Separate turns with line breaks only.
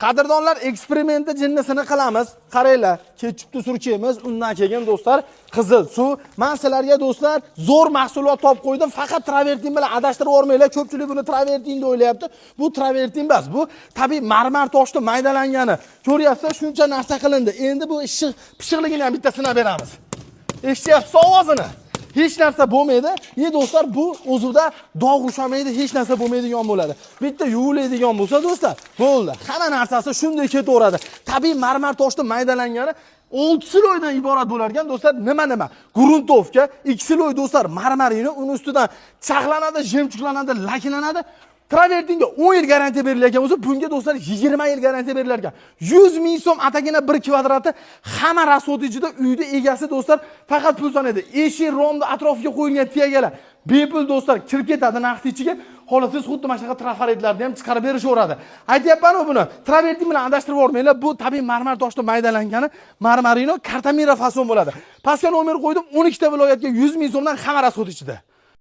Qadrdonlar, eksperimentni jinnisini qilamiz. Qaranglar, ketchupni surkamiz, undan keyin do'stlar, qizil suv. Men sizlarga do'stlar zo'r mahsulot topib qo'ydim. Faqat travertin bilan adashtirib o'rmanglar. Ko'pchilik buni travertin deb o'ylayapti. Bu travertin emas, bu tabiiy marmar toshda maydalangani. Ko'ryapsizlar, shuncha narsa qilindi. Endi bu pishiqligini ham bitta sinab beramiz. Eshityapsiz ovozini? Hech narsa bo'lmaydi. Do'stlar, bu o'zida dog' ushamaydi, hech narsa bo'lmaydigan bo'ladi. Bitta yuviladigan bo'lsa do'stlar, bo'ldi. Hamma narsasi shunday ketaveradi. Tabiiy marmar toshda maydalangani 6 siloydan iborat bo'lar ekan do'stlar. Nima? Gruntovka, 2 siloy do'stlar, marmarini uni ustidan chaqlanadi, jemchuqlanadi, laklanadi. Travertinga 10 yil garantiya berilar ekan bo'lsa, bunga do'stlar 20 yil garantiya berilar ekan. 100 ming so'm atagina 1 kvadrati, hamma rasxod ichida uyda egasi do'stlar faqat pul sanaydi. Eshik romda atrofiga qo'yilgan tiyagalar bepul do'stlar kirib ketadi narxi ichiga. Xohlasangiz xuddi mana shunaqa trafaretlarni ham chiqarib berishaveradi. Aytayapman-ku buni. Travertin bilan adashtirib o'rmanglar. Bu tabiiy marmar toshda maydalangani marmarino kartamira fason bo'ladi. Pastga nomer qo'ydim, 12 ta viloyatga 100 ming so'mdan hamma rasxod ichida.